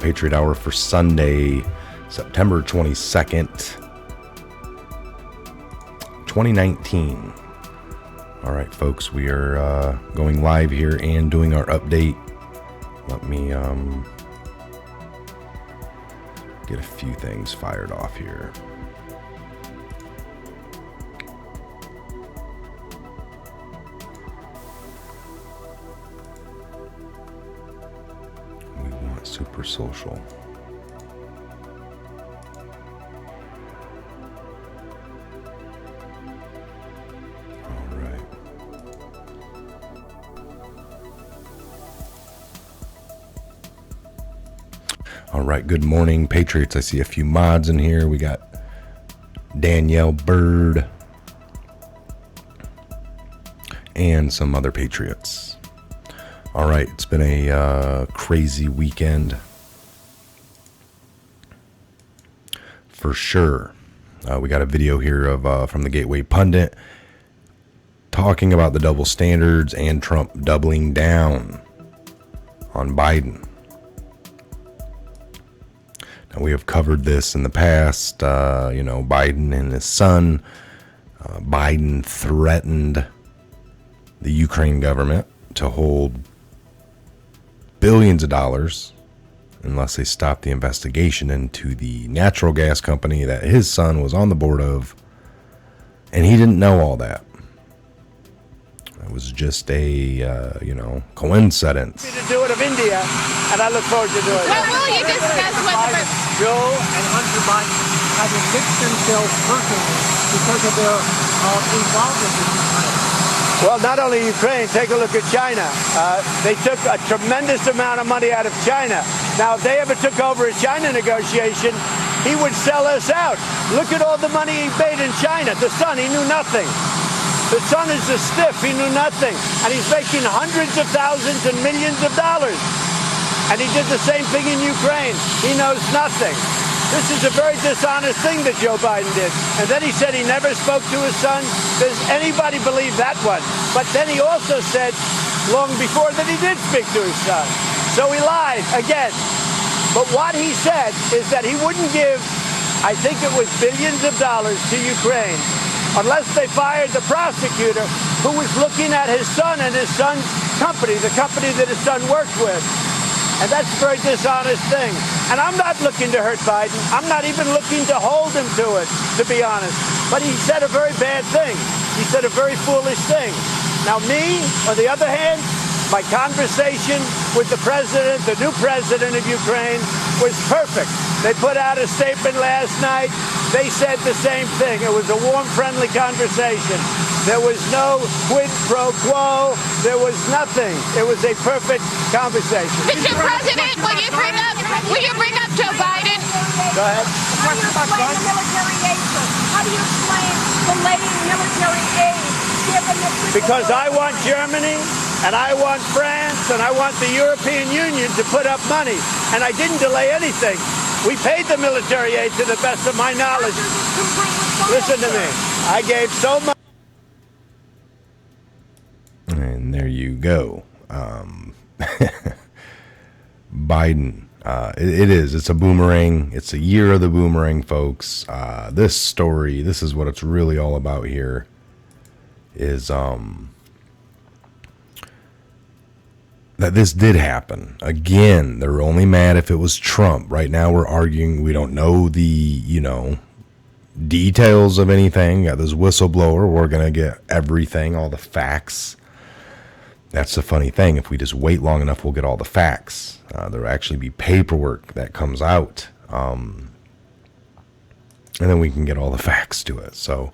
Patriot Hour for Sunday, September 22nd, 2019. All right, folks, we are going live here and doing our update. Let me get a few things fired off here. We want super social. All right, good morning, Patriots. I see a few mods in here. We got Danielle Bird and some other Patriots. All right, it's been a crazy weekend for sure. We got a video here of from the Gateway Pundit talking about the double standards and Trump doubling down on Biden. Now, we have covered this in the past. Biden and his son. Biden threatened the Ukraine government to hold billions of dollars unless they stop the investigation into the natural gas company that his son was on the board of. And he didn't know all that. It was just a, coincidence. To do it of India, and I look forward to doing it. Well, will you discuss what the... Joe and Hunter Biden have enriched themselves personally because of their involvement in Ukraine? Well, not only Ukraine, take a look at China. They took a tremendous amount of money out of China. Now, if they ever took over a China negotiation, he would sell us out. Look at all the money he made in China. The son, he knew nothing. The son is a stiff. He knew nothing. And he's making hundreds of thousands and millions of dollars. And he did the same thing in Ukraine. He knows nothing. This is a very dishonest thing that Joe Biden did. And then he said he never spoke to his son. Does anybody believe that one? But then he also said long before that he did speak to his son. So he lied again. But what he said is that he wouldn't give, I think it was billions of dollars to Ukraine unless they fired the prosecutor who was looking at his son and his son's company, the company that his son worked with. And that's a very dishonest thing. And I'm not looking to hurt Biden. I'm not even looking to hold him to it, to be honest. But he said a very bad thing. He said a very foolish thing. Now me, on the other hand, my conversation with the president, the new president of Ukraine, was perfect. They put out a statement last night. They said the same thing. It was a warm, friendly conversation. There was no quid pro quo. There was nothing. It was a perfect conversation. Mr. President, will you bring up Joe Biden? Go ahead. How do you explain the military aid? How do you explain delaying military aid given the... Because I want Germany, and I want France, and I want the European Union to put up money. And I didn't delay anything. We paid the military aid to the best of my knowledge. Listen to me. I gave so much. And there you go. Biden. It's a boomerang. It's a year of the boomerang, folks. This story, this is what it's really all about here, is that this did happen. Again, they're only mad if it was Trump. Right now we're arguing, we don't know the, details of anything. Got this whistleblower. We're going to get everything, all the facts. That's the funny thing. If we just wait long enough, we'll get all the facts. There'll actually be paperwork that comes out. And then we can get all the facts to it. So,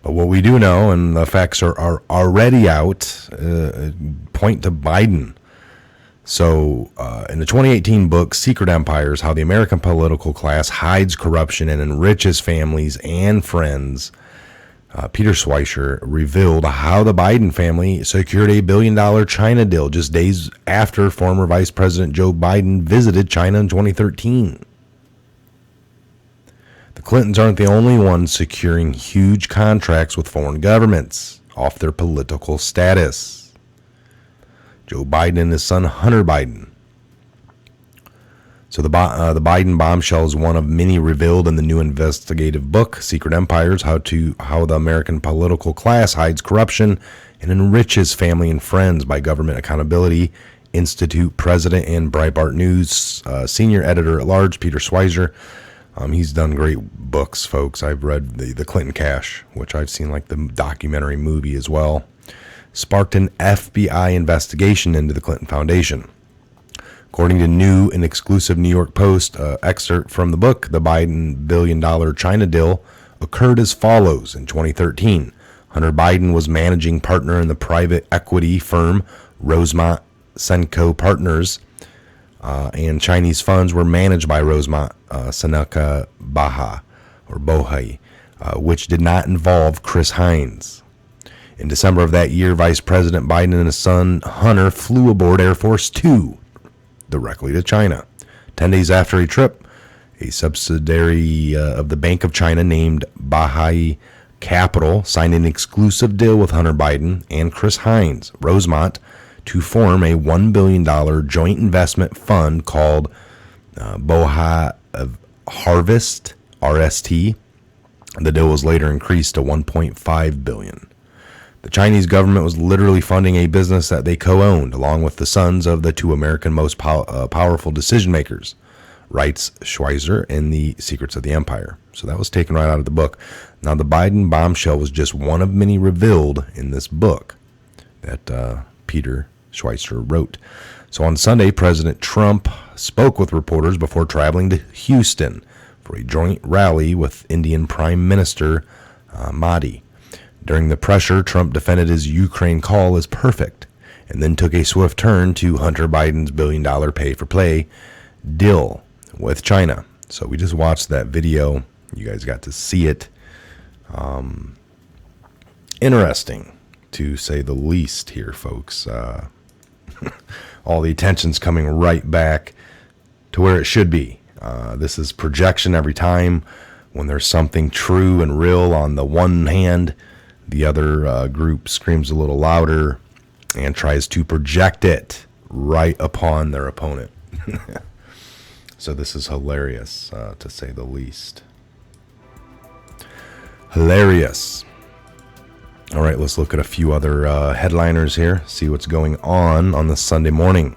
but what we do know, and the facts are already out, point to Biden. So in the 2018 book, Secret Empires, How the American Political Class Hides Corruption and Enriches Families and Friends, Peter Schweizer revealed how the Biden family secured a $1 billion China deal just days after former Vice President Joe Biden visited China in 2013. The Clintons aren't the only ones securing huge contracts with foreign governments off their political status. Joe Biden and his son Hunter Biden So the Biden bombshell is one of many revealed in the new investigative book, Secret Empires, how the American political class hides corruption and enriches family and friends by Government Accountability Institute president and Breitbart News senior editor-at-large, Peter Schweizer. He's done great books, folks. I've read the Clinton Cash, which I've seen like the documentary movie as well. Sparked an FBI investigation into the Clinton Foundation. According to new and exclusive New York Post excerpt from the book, the Biden $1 billion China deal occurred as follows. In 2013, Hunter Biden was managing partner in the private equity firm Rosemont Senko Partners, and Chinese funds were managed by Rosemont Seneca Bohai, which did not involve Chris Hines. In December of that year, Vice President Biden and his son Hunter flew aboard Air Force Two directly to China. 10 days after a trip, a subsidiary of the Bank of China named Bohai Capital signed an exclusive deal with Hunter Biden and Chris Hines, Rosemont, to form a $1 billion joint investment fund called Bohai Harvest, RST. The deal was later increased to $1.5 billion. The Chinese government was literally funding a business that they co-owned, along with the sons of the two American most powerful decision makers, writes Schweizer in The Secrets of the Empire. So that was taken right out of the book. Now, the Biden bombshell was just one of many revealed in this book that Peter Schweizer wrote. So on Sunday, President Trump spoke with reporters before traveling to Houston for a joint rally with Indian Prime Minister Modi. During the pressure, Trump defended his Ukraine call as perfect and then took a swift turn to Hunter Biden's $1 billion pay-for-play deal with China. So we just watched that video. You guys got to see it. Interesting, to say the least here, folks. All the attention's coming right back to where it should be. This is projection every time. When there's something true and real on the one hand, the other group screams a little louder and tries to project it right upon their opponent. So this is hilarious, to say the least. Hilarious. All right, let's look at a few other headliners here, see what's going on this Sunday morning.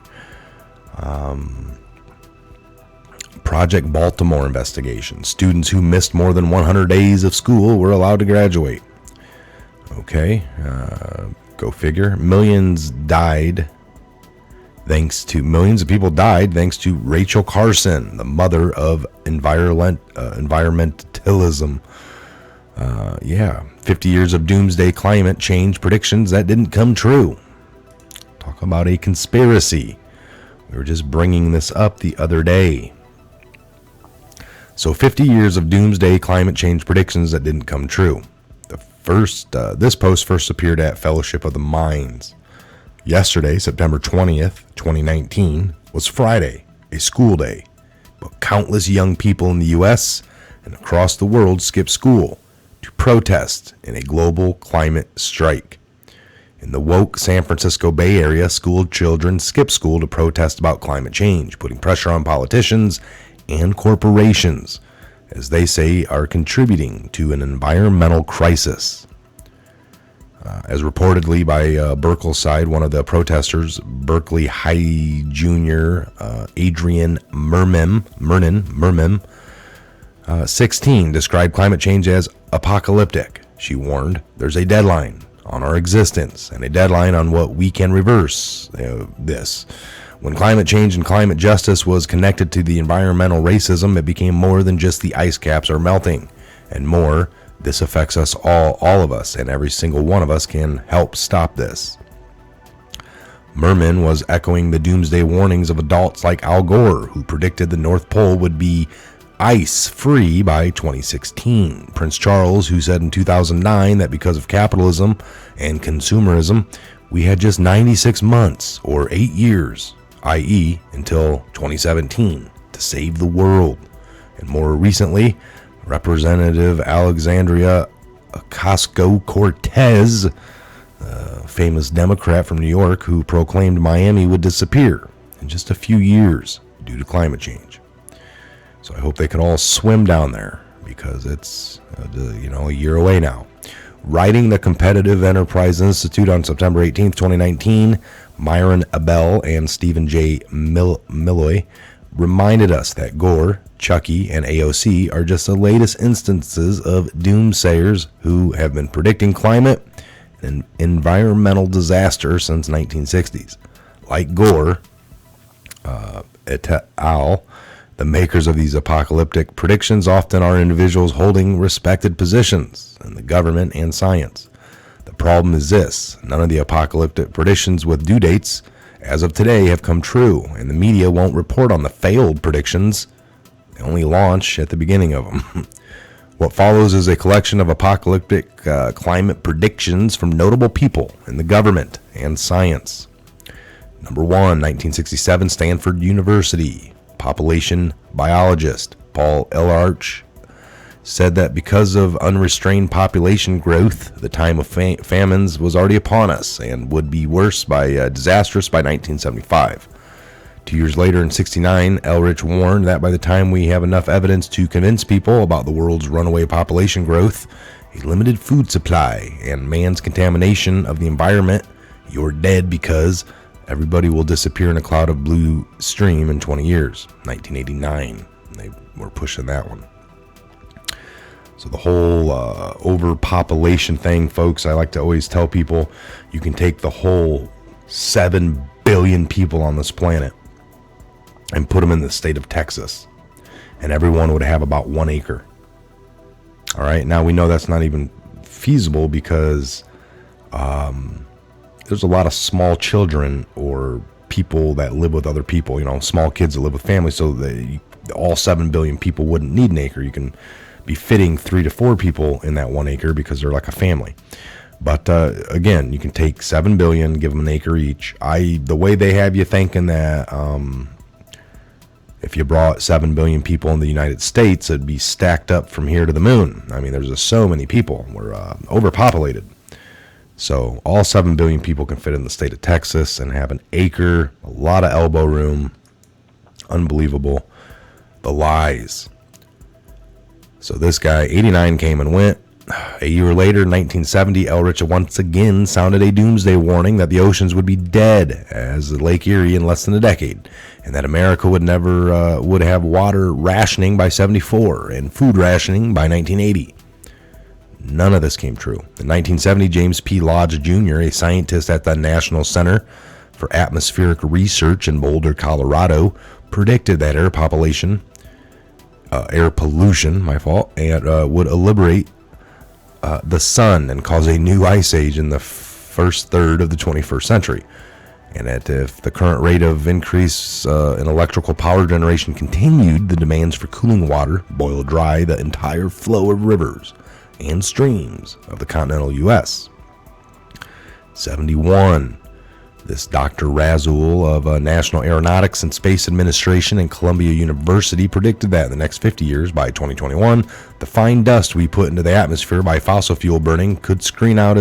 Project Baltimore investigation. Students who missed more than 100 days of school were allowed to graduate. Okay, go figure. Millions of people died thanks to Rachel Carson, the mother of environmentalism. 50 years of doomsday climate change predictions that didn't come true. Talk about a conspiracy. We were just bringing this up the other day. So 50 years of doomsday climate change predictions that didn't come true. This post first appeared at Fellowship of the Minds. Yesterday, September 20th, 2019, was Friday, a school day. But countless young people in the U.S. and across the world skipped school to protest in a global climate strike. In the woke San Francisco Bay Area, school children skipped school to protest about climate change, putting pressure on politicians and corporations, as they say, are contributing to an environmental crisis. As reportedly by Berkeley's side, one of the protesters, Berkeley High Junior Adrian Merman, 16, described climate change as apocalyptic. She warned, there's a deadline on our existence and a deadline on what we can reverse this. When climate change and climate justice was connected to the environmental racism, it became more than just the ice caps are melting and more. This affects us all of us, and every single one of us can help stop this. Merman was echoing the doomsday warnings of adults like Al Gore, who predicted the North Pole would be ice-free by 2016. Prince Charles, who said in 2009 that because of capitalism and consumerism, we had just 96 months or 8 years, i.e. until 2017, to save the world. And more recently, Representative Alexandria Ocasio-Cortez, famous Democrat from New York, who proclaimed Miami would disappear in just a few years due to climate change. So I hope they can all swim down there, because it's a year away now. Writing the Competitive Enterprise Institute on September 18th, 2019, Myron Abel and Stephen J. Milloy reminded us that Gore, Chucky, and AOC are just the latest instances of doomsayers who have been predicting climate and environmental disaster since 1960s. Like Gore, et al., the makers of these apocalyptic predictions often are individuals holding respected positions in the government and science. The problem is this: none of the apocalyptic predictions with due dates as of today have come true, and the media won't report on the failed predictions. They only launch at the beginning of them. What follows is a collection of apocalyptic climate predictions from notable people in the government and science. Number 1, 1967, Stanford University. Population biologist Paul Ehrlich said that because of unrestrained population growth, the time of famines was already upon us and would be disastrous by 1975. 2 years later, in 1969, Ehrlich warned that by the time we have enough evidence to convince people about the world's runaway population growth, a limited food supply, and man's contamination of the environment, you're dead because everybody will disappear in a cloud of blue stream in 20 years. 1989. They were pushing that one. So the whole overpopulation thing, folks, I like to always tell people, you can take the whole 7 billion people on this planet and put them in the state of Texas, and everyone would have about 1 acre. All right. Now we know that's not even feasible because there's a lot of small children or people that live with other people, small kids that live with families, so all 7 billion people wouldn't need an acre. You can be fitting 3 to 4 people in that 1 acre because they're like a family. But again, you can take 7 billion, give them an acre each. The way they have you thinking that if you brought 7 billion people in the United States, it'd be stacked up from here to the moon. I mean, there's just so many people. We're overpopulated. So all 7 billion people can fit in the state of Texas and have an acre, a lot of elbow room. Unbelievable. The lies. So this guy, 89, came and went. A year later, 1970, Ehrlich once again sounded a doomsday warning that the oceans would be dead as Lake Erie in less than a decade, and that America would have water rationing by 74 and food rationing by 1980. None of this came true. In 1970, James P. Lodge Jr., a scientist at the National Center for Atmospheric Research in Boulder, Colorado, predicted that air pollution, and would liberate the sun and cause a new ice age in the first third of the 21st century. And that if the current rate of increase in electrical power generation continued, the demands for cooling water boil dry the entire flow of rivers and streams of the continental U.S. 71. This Dr. Razul of National Aeronautics and Space Administration and Columbia University predicted that in the next 50 years, by 2021, the fine dust we put into the atmosphere by fossil fuel burning could screen out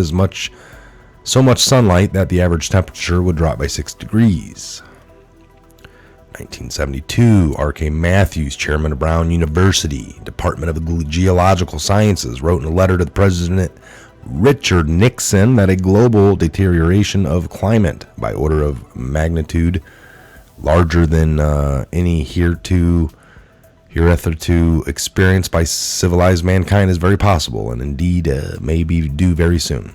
so much sunlight that the average temperature would drop by 6 degrees. 1972, R.K. Matthews, chairman of Brown University, Department of Geological Sciences, wrote in a letter to the President Richard Nixon that a global deterioration of climate by order of magnitude larger than any heretofore experienced by civilized mankind is very possible, and indeed may be due very soon,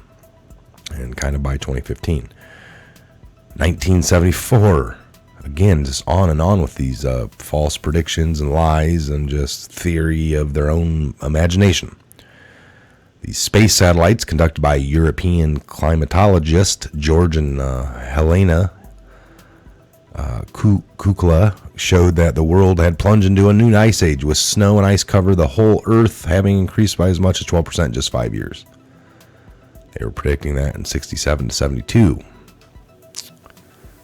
and kind of by 2015. 1974. Again, just on and on with these false predictions and lies and just theory of their own imagination. These space satellites, conducted by European climatologist George and Helena Kukla, showed that the world had plunged into a new ice age, with snow and ice cover the whole Earth having increased by as much as 12% in just 5 years. They were predicting that in 67 to 72.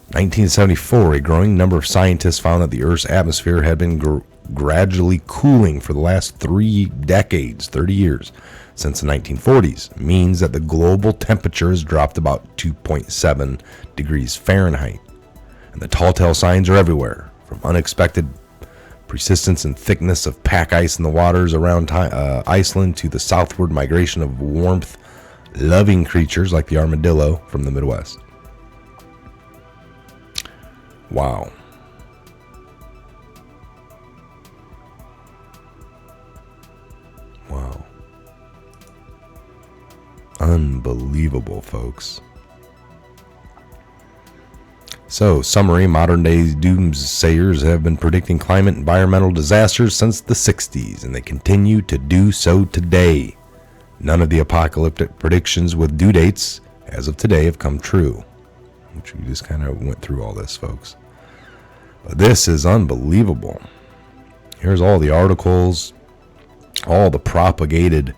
1974, a growing number of scientists found that the Earth's atmosphere had been gradually cooling for the last 3 decades, 30 years, since the 1940s, means that the global temperature has dropped about 2.7 degrees Fahrenheit. And the telltale signs are everywhere, from unexpected persistence and thickness of pack ice in the waters around Iceland to the southward migration of warmth-loving creatures like the armadillo from the Midwest. Wow. Wow. Unbelievable, folks. So, summary, modern-day doomsayers have been predicting climate and environmental disasters since the 60s, and they continue to do so today. None of the apocalyptic predictions with due dates, as of today, have come true. Which we just kind of went through all this, folks. But this is unbelievable. Here's all the articles, all the propagated.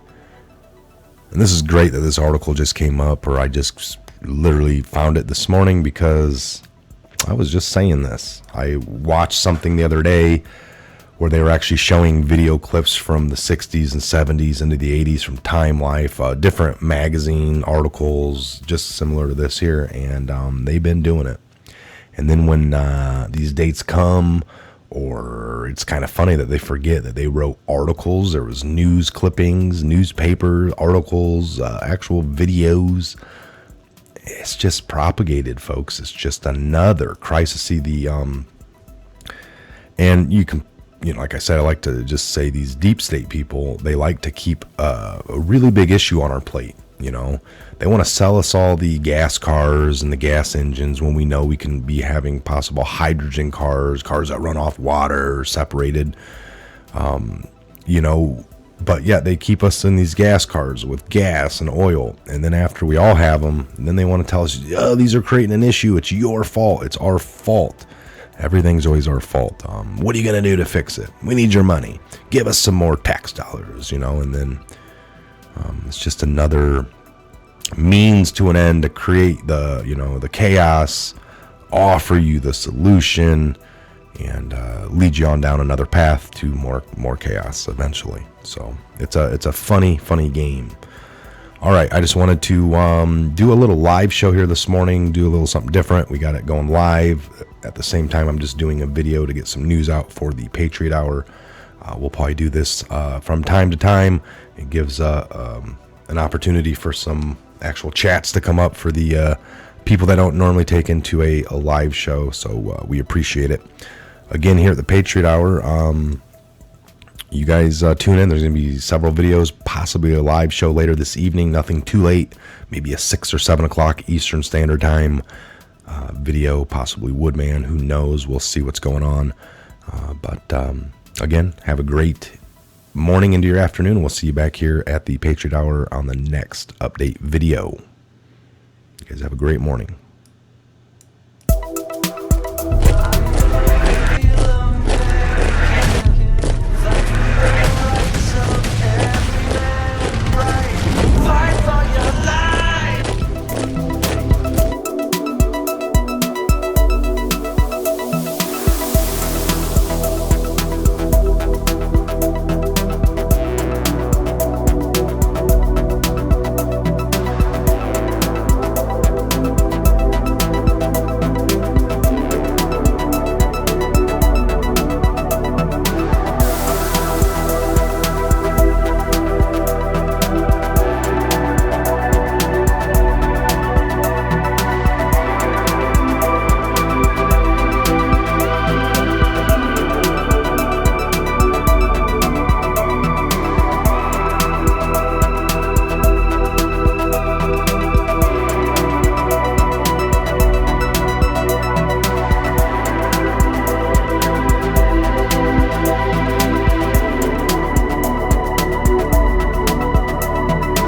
And this is great that this article just came up, or I just literally found it this morning because I was just saying this. I watched something the other day where they were actually showing video clips from the 60s and 70s into the 80s from Time Life, different magazine articles, just similar to this here, and they've been doing it. And then when these dates come, or it's kind of funny that they forget that they wrote articles. There was news clippings, newspaper articles, actual videos. It's just propagated, folks. It's just another crisis. And you can, like I said, I like to just say these deep state people, they like to keep a really big issue on our plate. They want to sell us all the gas cars and the gas engines when we know we can be having possible hydrogen cars that run off water, separated, but yeah, they keep us in these gas cars with gas and oil. And then after we all have them, then they want to tell us, oh, these are creating an issue. It's your fault. It's our fault. Everything's always our fault. What are you going to do to fix it? We need your money. Give us some more tax dollars, and then it's just another means to an end to create the chaos, offer you the solution, and lead you on down another path to more chaos eventually. So it's a funny game. All right, I just wanted to do a little live show here this morning, do a little something different. We got it going live. At the same time, I'm just doing a video to get some news out for the Patriot Hour. We'll probably do this from time to time. It gives an opportunity for some actual chats to come up for the people that don't normally take into a live show. So we appreciate it. Again, here at the Patriot Hour, you guys tune in. There's going to be several videos, possibly a live show later this evening. Nothing too late. Maybe a 6 or 7 o'clock Eastern Standard Time video, possibly Woodman. Who knows? We'll see what's going on. But again, have a great morning into your afternoon. We'll see you back here at the Patriot Hour on the next update video. You guys have a great morning.